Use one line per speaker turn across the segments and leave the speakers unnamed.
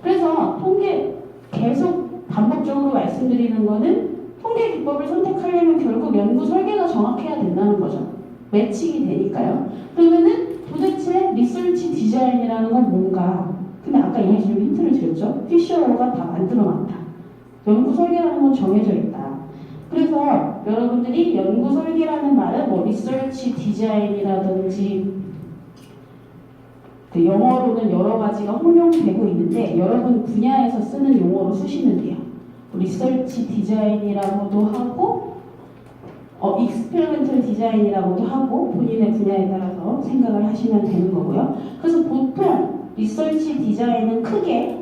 그래서 통계 계속 반복적으로 말씀드리는 거는 통계 기법을 선택하려면 결국 연구 설계가 정확해야 된다는 거죠. 매칭이 되니까요. 그러면은 도대체 리서치 디자인이라는 건 뭔가? 근데 아까 이미 좀 힌트를 드렸죠. 피셔가 다 만들어 놨다. 연구 설계라는 건 정해져 있다. 그래서 여러분들이 연구 설계라는 말은 뭐 리서치 디자인이라든지 그 영어로는 여러 가지가 혼용되고 있는데 여러분 분야에서 쓰는 용어로 쓰시면 돼요. 리서치 디자인이라고도 하고 익스페리멘털 디자인이라고도 하고 본인의 분야에 따라서 생각을 하시면 되는 거고요. 그래서 보통 리서치 디자인은 크게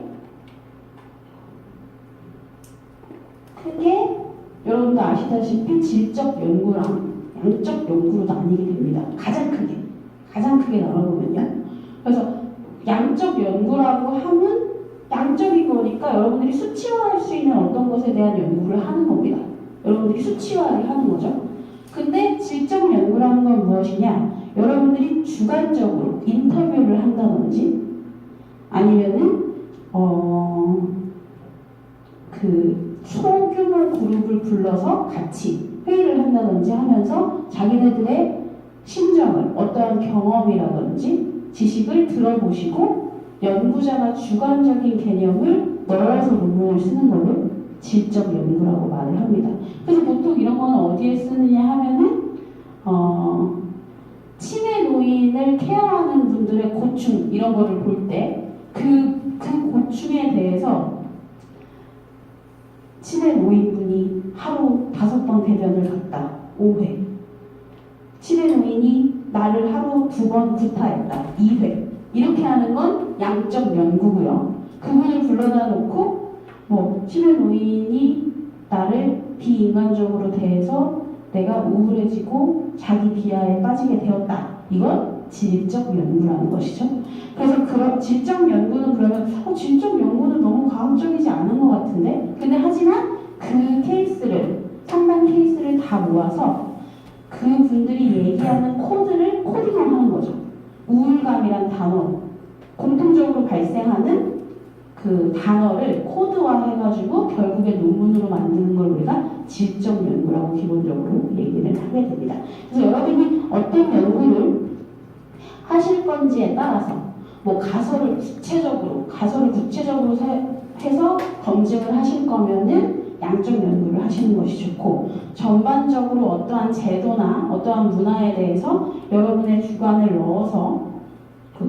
여러분도 아시다시피 질적 연구랑 양적 연구로 나뉘게 됩니다. 가장 크게 나눠보면요. 그래서 양적 연구라고 하면 양적인 거니까 여러분들이 수치화할 수 있는 어떤 것에 대한 연구를 하는 겁니다. 여러분들이 수치화를 하는 거죠. 근데 질적 연구라는 건 무엇이냐? 여러분들이 주관적으로 인터뷰를 한다든지 아니면은 그 소규모 그룹을 불러서 같이 회의를 한다든지 하면서 자기네들의 심정을 어떠한 경험이라든지 지식을 들어보시고 연구자가 주관적인 개념을 넣어서 논문을 쓰는 걸로 질적 연구라고 말을 합니다. 그래서 보통 이런 거는 어디에 쓰느냐 하면은 치매 노인을 케어하는 분들의 고충 이런 거를 볼 때 그 고충에 대해서 치매 노인분이 하루 5번 대변을 갔다. 5회. 치매 노인이 나를 하루 2번 구타했다. 2회. 이렇게 하는 건 양적 연구고요. 그분을 불러다 놓고 치매 노인이 나를 비인간적으로 대해서 내가 우울해지고 자기 비하에 빠지게 되었다. 이건 질적 연구라는 것이죠. 그래서 그런 질적 연구는 그러면 질적 연구는 너무 과학적이지 않은 것 같은데 근데 하지만 그 케이스를 상당 케이스를 다 모아서 그분들이 얘기하는 코드를 코딩하는 거죠. 우울감이란 단어 공통적으로 발생하는 그 단어를 코드화해가지고 결국에 논문으로 만드는 걸 우리가 질적 연구라고 기본적으로 얘기를 하게 됩니다. 그래서 여러분이 어떤 연구를 하실 건지에 따라서 가설을 구체적으로 해서 검증을 하실 거면은 양적 연구를 하시는 것이 좋고 전반적으로 어떠한 제도나 어떠한 문화에 대해서 여러분의 주관을 넣어서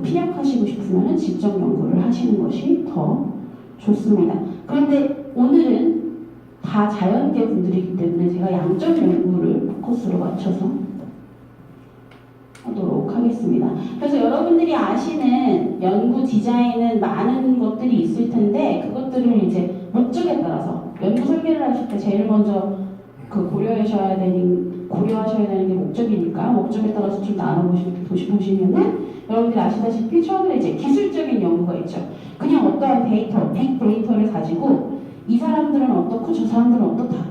피력하시고 싶으면 질적 연구를 하시는 것이 더 좋습니다. 그런데 오늘은 다 자연계 분들이기 때문에 제가 양적 연구를 포커스로 맞춰서 하도록 하겠습니다. 그래서 여러분들이 아시는 연구 디자인은 많은 것들이 있을 텐데 그것들을 이제 목적에 따라서 연구 설계를 하실 때 제일 먼저 고려하셔야 되는 게 목적이니까 목적에 따라서 좀 나눠보시면은 여러분들이 아시다시피 처음에 이제 기술적인 연구가 있죠. 그냥 어떠한 데이터, 빅 데이터를 가지고 이 사람들은 어떻고 저 사람들은 어떻다.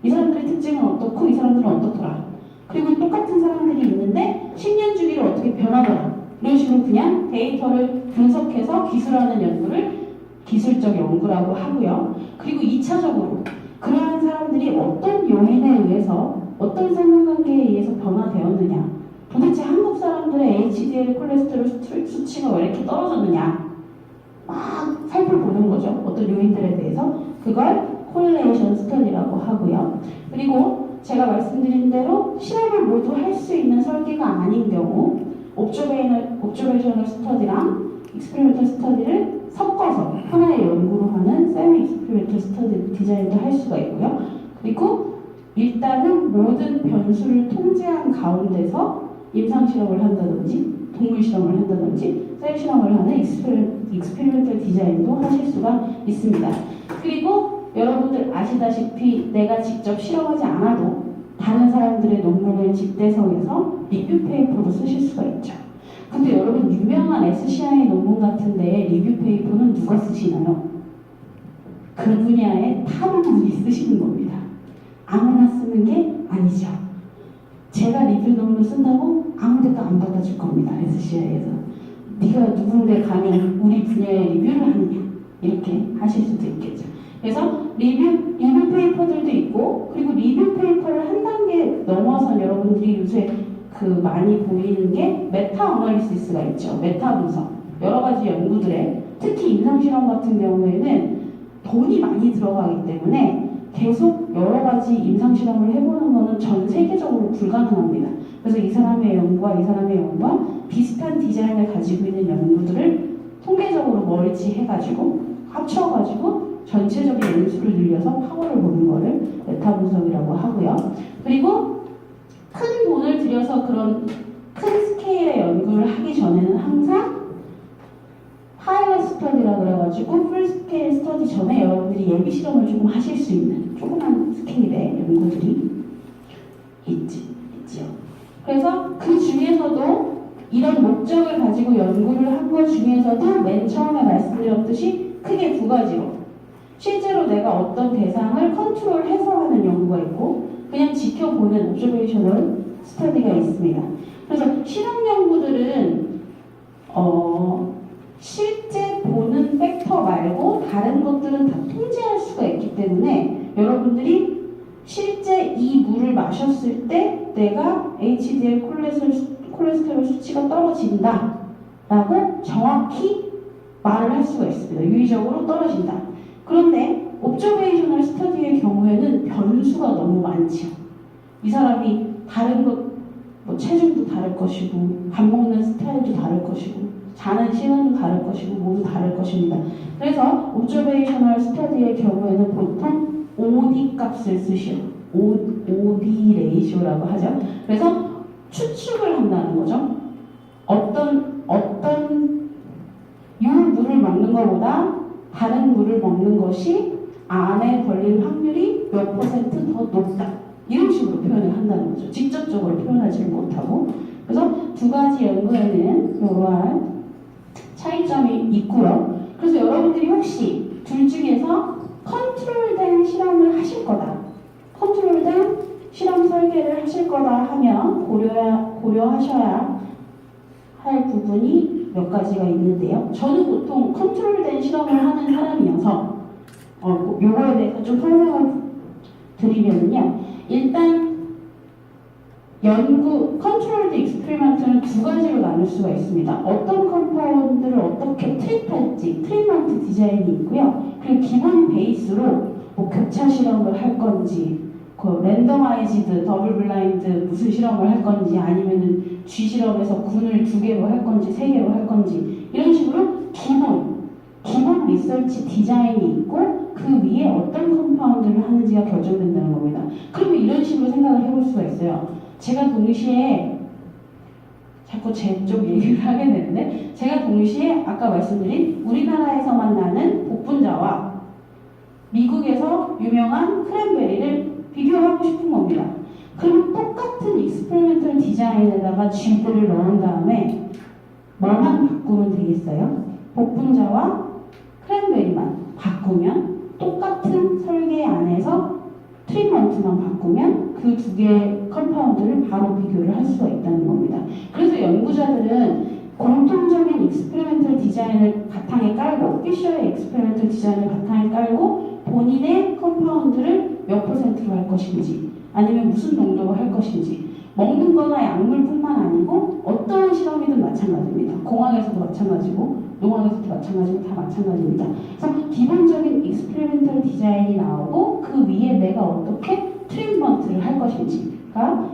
이 사람들의 특징은 어떻고 이 사람들은 어떻더라. 그리고 똑같은 사람들이 있는데 10년 주기로 어떻게 변하더라. 이런 식으로 그냥 데이터를 분석해서 기술하는 연구를 기술적 연구라고 하고요. 그리고 2차적으로 그러한 사람들이 어떤 요인에 의해서 어떤 상관관계에 의해서 변화되었느냐 도대체 한국 사람들의 HDL 콜레스테롤 수치가 왜 이렇게 떨어졌느냐 막 살펴보는 거죠. 어떤 요인들에 대해서 그걸 코릴레이션 스터디라고 하고요. 그리고 제가 말씀드린 대로 실험을 모두 할 수 있는 설계가 아닌 경우 옵저베이셔널 스터디랑 익스페리멘털 스터디를 섞어서 하나의 연구로 하는 세미 익스페리멘털 스터디 디자인도 할 수가 있고요. 그리고 일단은 모든 변수를 통제한 가운데서 임상실험을 한다든지 동물 실험을 한다든지 셀 실험을 하는 익스페리멘털 디자인도 하실 수가 있습니다. 그리고 여러분들 아시다시피 내가 직접 실험하지 않아도 다른 사람들의 논문을 집대성해서 리뷰 페이퍼로 쓰실 수가 있죠. 근데 여러분 유명한 SCI 논문 같은데 리뷰 페이퍼는 누가 쓰시나요? 그 분야에 탑 분이 쓰시는 겁니다. 아무나 쓰는 게 아니죠. 제가 리뷰 논문 쓴다고 아무 데도 안 받아줄 겁니다. SCI에서. 네가 누군데 감히 우리 분야의 리뷰를 하느냐 이렇게 하실 수도 있겠죠. 그래서 리뷰 페이퍼들도 있고 그리고 리뷰 페이퍼를 한 단계 넘어선 여러분들이 요새 그 많이 보이는 게 메타 어널리시스가 있죠. 메타 분석. 여러 가지 연구들에 특히 임상실험 같은 경우에는 돈이 많이 들어가기 때문에 계속 여러 가지 임상실험을 해보는 거는 전 세계적으로 불가능합니다. 그래서 이 사람의 연구와 이 사람의 연구와 비슷한 디자인을 가지고 있는 연구들을 통계적으로 멀치해가지고 합쳐가지고 전체적인 연수를 늘려서 파워를 보는 거를 메타 분석이라고 하고요. 그리고 큰 돈을 들여서 그런 큰 스케일의 연구를 하기 전에는 항상 파일럿 스터디라고 그래가지고 풀 스케일 스터디 전에 여러분들이 예비 실험을 조금 하실 수 있는 조그만 스케일의 연구들이 있지요. 그래서 그 중에서도 이런 목적을 가지고 연구를 한 것 중에서도 맨 처음에 말씀드렸듯이 크게 두 가지로 실제로 내가 어떤 대상을 컨트롤해서 하는 연구가 있고 그냥 지켜보는 옵저베이셔널 스터디가 있습니다. 그래서 실험 연구들은 실제 보는 팩터 말고 다른 것들은 다 통제할 수가 있기 때문에 여러분들이 실제 이 물을 마셨을 때 내가 HDL 콜레스테롤 수치가 떨어진다 라고 정확히 말을 할 수가 있습니다. 유의적으로 떨어진다. 그런데 옵저베이셔널 스터디의 경우에는 변수가 너무 많죠. 이 사람이 다른 것, 뭐 체중도 다를 것이고 밥 먹는 스타일도 다를 것이고 자는 시간도 다를 것이고 모두 다를 것입니다. 그래서 옵저베이셔널 스터디의 경우에는 보통 OD 값을 쓰시오. OD 레이쇼라고 하죠. 그래서 추측을 한다는 거죠. 어떤 물을 먹는 것보다 다른 물을 먹는 것이 암에 걸릴 확률이 몇 퍼센트 더 높다. 이런 식으로 표현을 한다는 거죠. 직접적으로 표현하지는 못하고. 그래서 두 가지 연구에는 이러한 차이점이 있고요. 그래서 여러분들이 혹시 둘 중에서 컨트롤된 실험을 하실 거다. 컨트롤된 실험 설계를 하실 거다 하면 고려하셔야 할 부분이 몇 가지가 있는데요. 저는 보통 컨트롤된 실험을 하는 사람이어서 요거에 대해서 좀 설명을 드리면요. 일단 컨트롤드 익스페리먼트는 두 가지로 나눌 수가 있습니다. 어떤 컴파운드를 어떻게 트릿할지, 트리트먼트 디자인이 있고요. 그리고 기본 베이스로 뭐 교차 실험을 할 건지, 그 랜더마이즈드, 더블 블라인드 무슨 실험을 할 건지, 아니면은 G 실험에서 군을 2개로 할 건지, 3개로 할 건지, 이런 식으로 기본 리서치 디자인이 있고 그 위에 어떤 컴파운드를 하는지가 결정된다는 겁니다. 그러면 이런 식으로 생각을 해볼 수가 있어요. 제가 동시에 자꾸 제 쪽 얘기를 하게 되는데 제가 동시에 아까 말씀드린 우리나라에서만 나는 복분자와 미국에서 유명한 크랜베리를 비교하고 싶은 겁니다. 그럼 똑같은 익스페리멘털 디자인에다가 G들을 넣은 다음에 뭐만 바꾸면 되겠어요? 복분자와 크랜베리만 바꾸면 똑같은 설계 안에서 트리트먼트만 바꾸면 그 두 개의 컴파운드를 바로 비교를 할 수가 있다는 겁니다. 그래서 연구자들은 공통적인 익스페리멘털 디자인을 바탕에 깔고 피셔의 익스페리멘털 디자인을 바탕에 깔고 본인의 컴파운드를 몇 퍼센트로 할 것인지 아니면 무슨 농도로 할 것인지 먹는 거나 약물뿐만 아니고 어떤 실험이든 마찬가지입니다. 공항에서도 마찬가지고 농항에서도 마찬가지고 다 마찬가지입니다. 그래서 기본적인 익스페리멘털 디자인이 나오고 그 위에 내가 어떻게 트리트먼트를 할 것인지가